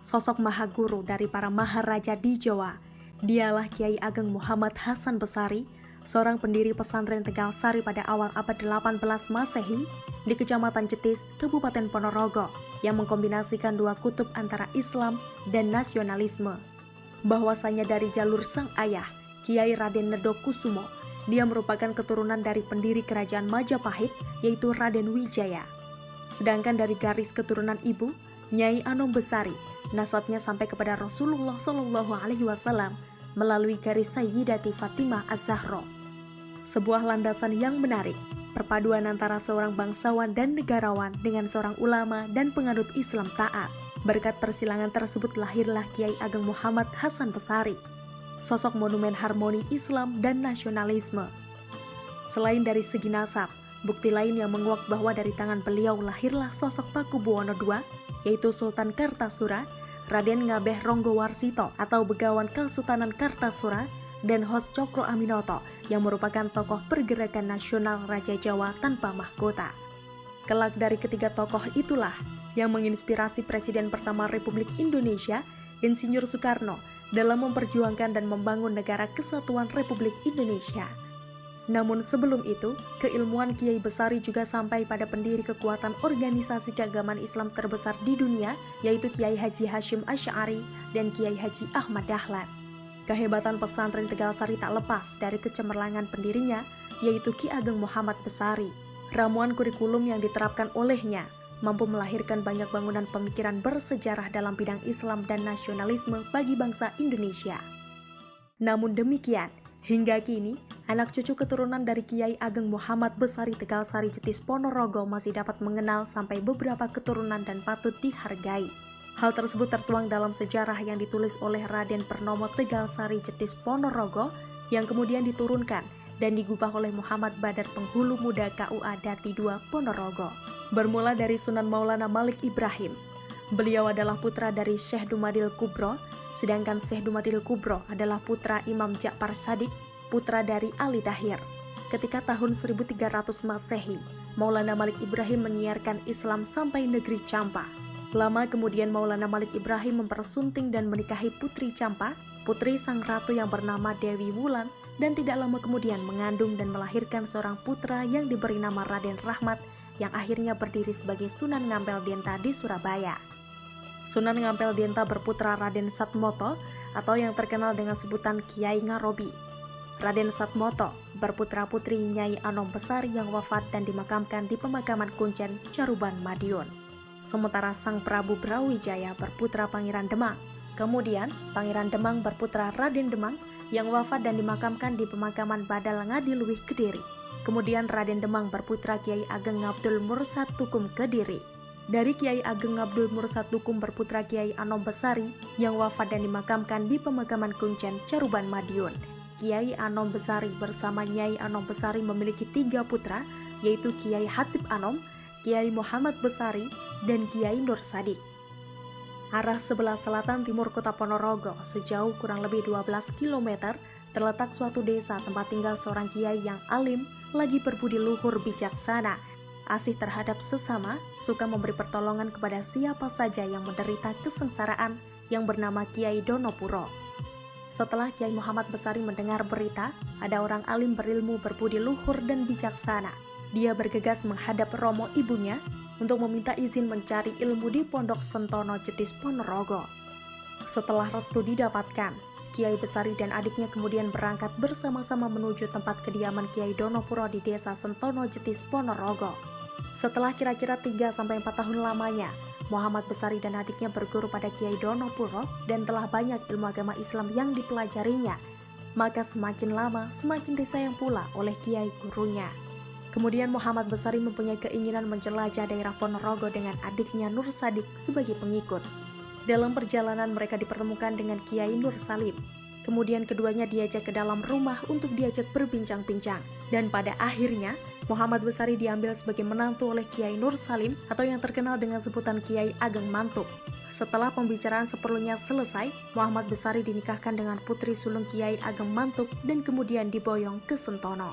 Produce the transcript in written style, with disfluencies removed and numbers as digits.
sosok mahaguru dari para maharaja di Jawa. Dialah Kiai Ageng Muhammad Hasan Besari, seorang pendiri pesantren Tegal Sari pada awal abad 18 Masehi di Kecamatan Jetis, Kabupaten Ponorogo, yang mengkombinasikan dua kutub antara Islam dan nasionalisme. Bahwasanya dari jalur sang ayah, Kiai Raden Nedo Kusumo, dia merupakan keturunan dari pendiri kerajaan Majapahit, yaitu Raden Wijaya. Sedangkan dari garis keturunan ibu, Nyai Anom Besari, nasabnya sampai kepada Rasulullah SAW melalui garis Sayyidati Fatimah Az-Zahra. Sebuah landasan yang menarik, perpaduan antara seorang bangsawan dan negarawan dengan seorang ulama dan penganut Islam taat. Berkat persilangan tersebut lahirlah Kiai Ageng Muhammad Hasan Besari, sosok monumen harmoni Islam dan nasionalisme. Selain dari segi nasab, bukti lain yang menguak bahwa dari tangan beliau lahirlah sosok Pakubuwono II, yaitu Sultan Kartasura, Raden Ngabeh Ronggowarsito atau Begawan Kesultanan Kartasura, dan Hos Cokro Aminoto yang merupakan tokoh pergerakan nasional Raja Jawa tanpa mahkota. Kelak dari ketiga tokoh itulah yang menginspirasi Presiden pertama Republik Indonesia, Insinyur Soekarno, dalam memperjuangkan dan membangun negara kesatuan Republik Indonesia. Namun sebelum itu, keilmuan Kiai Besari juga sampai pada pendiri kekuatan organisasi keagamaan Islam terbesar di dunia, yaitu Kiai Haji Hashim Asy'ari dan Kiai Haji Ahmad Dahlan. Kehebatan pesantren Tegal Sari tak lepas dari kecemerlangan pendirinya, yaitu Ki Ageng Muhammad Besari. Ramuan kurikulum yang diterapkan olehnya mampu melahirkan banyak bangunan pemikiran bersejarah dalam bidang Islam dan nasionalisme bagi bangsa Indonesia. Namun demikian, hingga kini, anak cucu keturunan dari Kiai Ageng Muhammad Besari Tegal Sari Jetis Ponorogo masih dapat mengenal sampai beberapa keturunan dan patut dihargai. Hal tersebut tertuang dalam sejarah yang ditulis oleh Raden Pernomo Tegal Sari Jetis Ponorogo yang kemudian diturunkan dan digubah oleh Muhammad Badar Penghulu Muda KUA Dati II Ponorogo. Bermula dari Sunan Maulana Malik Ibrahim. Beliau adalah putra dari Syekh Dumadil Kubro, sedangkan Syekh Dumadil Kubro adalah putra Imam Ja'far Shadiq, putra dari Ali Tahir. Ketika tahun 1300 Masehi, Maulana Malik Ibrahim menyiarkan Islam sampai negeri Campa. Lama kemudian Maulana Malik Ibrahim mempersunting dan menikahi putri Campa, putri sang ratu yang bernama Dewi Wulan, dan tidak lama kemudian mengandung dan melahirkan seorang putra yang diberi nama Raden Rahmat, yang akhirnya berdiri sebagai Sunan Ngampel Denta di Surabaya. Sunan Ngampel Denta berputra Raden Satmoto atau yang terkenal dengan sebutan Kiai Ngarobi. Raden Satmoto berputra putri Nyai Anom Besari yang wafat dan dimakamkan di pemakaman Kuncen, Caruban, Madiun. Sementara Sang Prabu Brawijaya berputra Pangeran Demang. Kemudian Pangeran Demang berputra Raden Demang yang wafat dan dimakamkan di pemakaman Badal Ngadiluih, Kediri. Kemudian Raden Demang berputra Kiai Ageng Ngabdul Mursad Tukum, Kediri. Dari Kiai Ageng Ngabdul Mursad Tukum berputra Kiai Anom Besari yang wafat dan dimakamkan di pemakaman Kuncen, Caruban, Madiun. Kiai Anom Besari bersama Nyai Anom Besari memiliki 3 putra, yaitu Kiai Hatib Anom, Kiai Muhammad Besari, dan Kiai Nur Sadik. Arah sebelah selatan timur kota Ponorogo, sejauh kurang lebih 12 km, terletak suatu desa tempat tinggal seorang kiai yang alim, lagi berbudi luhur bijaksana, asih terhadap sesama, suka memberi pertolongan kepada siapa saja yang menderita kesengsaraan, yang bernama Kiai Donopuro. Setelah Kiai Muhammad Besari mendengar berita, ada orang alim berilmu berbudi luhur dan bijaksana. Dia bergegas menghadap Romo ibunya untuk meminta izin mencari ilmu di Pondok Sentono Jetis Ponorogo. Setelah restu didapatkan, Kiai Besari dan adiknya kemudian berangkat bersama-sama menuju tempat kediaman Kiai Donopuro di desa Sentono Jetis Ponorogo. Setelah kira-kira 3-4 tahun lamanya, Muhammad Besari dan adiknya berguru pada Kiai Donopuro dan telah banyak ilmu agama Islam yang dipelajarinya. Maka semakin lama semakin disayang pula oleh Kiai gurunya. Kemudian Muhammad Besari mempunyai keinginan menjelajah daerah Ponorogo dengan adiknya Nur Sadik sebagai pengikut. Dalam perjalanan mereka dipertemukan dengan Kiai Nur Salim. Kemudian keduanya diajak ke dalam rumah untuk diajak berbincang-bincang. Dan pada akhirnya, Muhammad Besari diambil sebagai menantu oleh Kiai Nur Salim atau yang terkenal dengan sebutan Kiai Ageng Mantuk. Setelah pembicaraan seperlunya selesai, Muhammad Besari dinikahkan dengan putri sulung Kiai Ageng Mantuk dan kemudian diboyong ke Sentono.